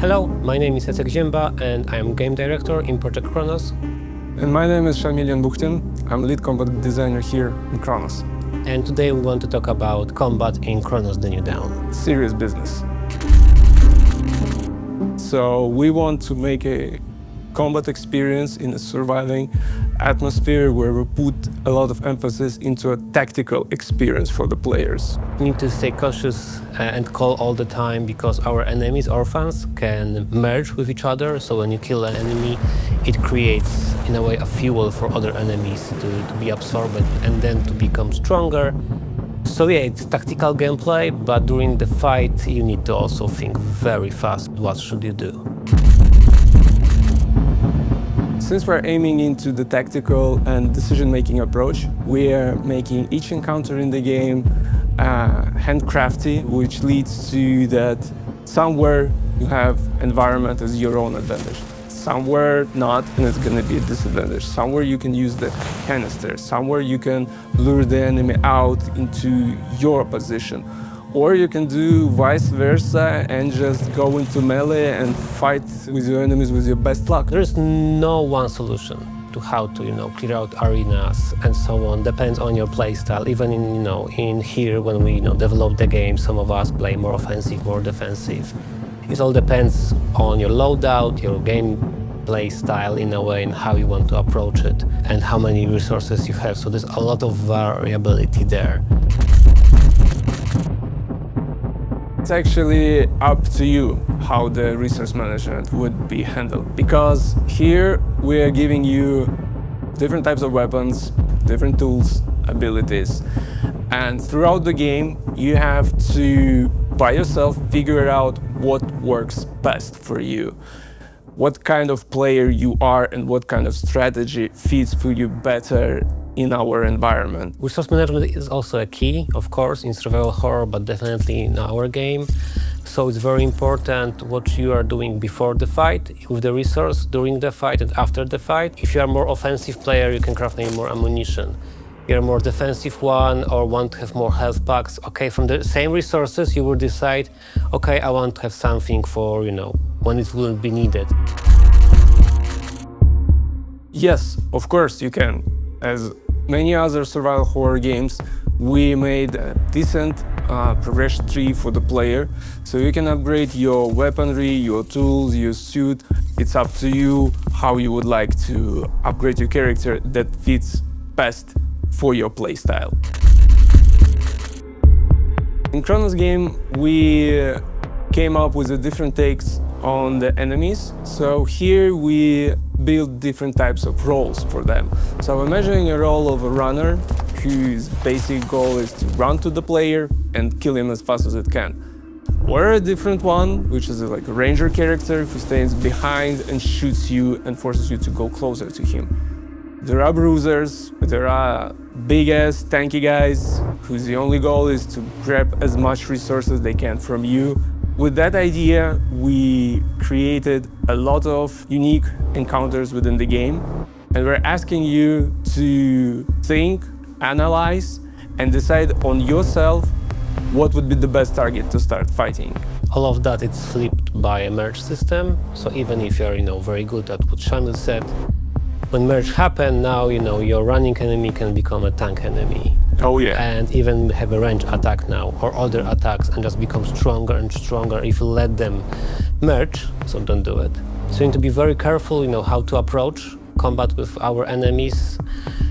Hello, my name is Jacek Zięba and I am game director in Project Cronos. And my name is Shamil Yanbukhtin. I'm lead combat designer here in Cronos. And today we want to talk about combat in Cronos The New Dawn. Serious business. So we want to make a combat experience in a surviving atmosphere where we put a lot of emphasis into a tactical experience for the players. We need to stay cautious and call all the time because our enemies, Orphans, can merge with each other. So when you kill an enemy, it creates, in a way, a fuel for other enemies to be absorbed and then to become stronger. So yeah, it's tactical gameplay, but during the fight, you need to also think very fast. What should you do? Since we're aiming into the tactical and decision-making approach, we are making each encounter in the game handcrafty, which leads to that somewhere you have environment as your own advantage. Somewhere not, and it's going to be a disadvantage. Somewhere you can use the canister. Somewhere you can lure the enemy out into your position. Or you can do vice versa and just go into melee and fight with your enemies with your best luck. There is no one solution to how to, clear out arenas and so on. Depends on your playstyle. Even in here when we develop the game, some of us play more offensive, more defensive. It all depends on your loadout, your gameplay style in a way, and how you want to approach it, and how many resources you have. So there's a lot of variability there. It's actually up to you how the resource management would be handled. Because here we are giving you different types of weapons, different tools, abilities. And throughout the game, you have to, by yourself, figure out what works best for you. What kind of player you are and what kind of strategy fits for you better in our environment. Resource management is also a key, of course, in survival horror, but definitely in our game. So it's very important what you are doing before the fight with the resource, during the fight and after the fight. If you are a more offensive player, you can craft maybe more ammunition. If you're a more defensive one or want to have more health packs, okay, from the same resources you will decide, okay, I want to have something for, when it wouldn't be needed. Yes, of course you can. As many other survival horror games, we made a decent progression tree for the player, so you can upgrade your weaponry, your tools, your suit. It's up to you how you would like to upgrade your character that fits best for your playstyle. In Cronos game, we came up with the different takes on the enemies. So here we build different types of roles for them. So imagining a role of a runner whose basic goal is to run to the player and kill him as fast as it can. Or a different one, which is like a ranger character who stands behind and shoots you and forces you to go closer to him. There are bruisers, there are big-ass tanky guys whose the only goal is to grab as much resources they can from you. With that idea, we created a lot of unique encounters within the game, and we're asking you to think, analyze, and decide on yourself what would be the best target to start fighting. All of that is flipped by a merge system. So even if you're very good at what Shamil said, when merge happens, now your running enemy can become a tank enemy. Oh yeah. And even have a range attack now, or other attacks, and just become stronger and stronger if you let them merge, so don't do it. So you need to be very careful, how to approach combat with our enemies,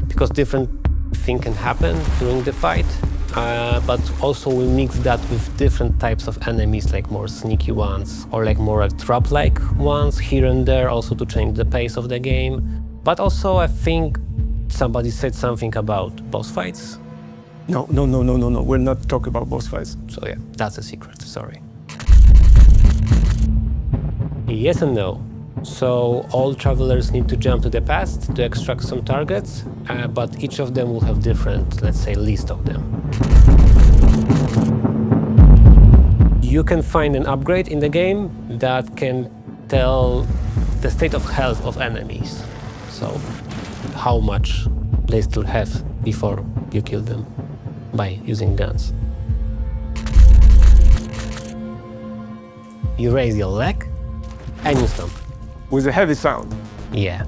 because different things can happen during the fight. But also we mix that with different types of enemies, like more sneaky ones, or like more trap-like ones here and there, also to change the pace of the game. But also I think somebody said something about boss fights. No. We're not talking about boss fights. So yeah, that's a secret, sorry. Yes and no. So all travelers need to jump to the past to extract some targets, but each of them will have different, let's say, list of them. You can find an upgrade in the game that can tell the state of health of enemies. So how much they still have before you kill them by using guns. You raise your leg, Any stomp. with a heavy sound. Yeah.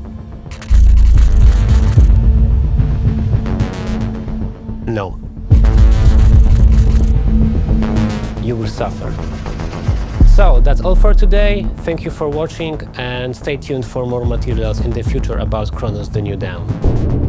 No. You will suffer. So that's all for today. Thank you for watching and stay tuned for more materials in the future about Cronos the New Dawn.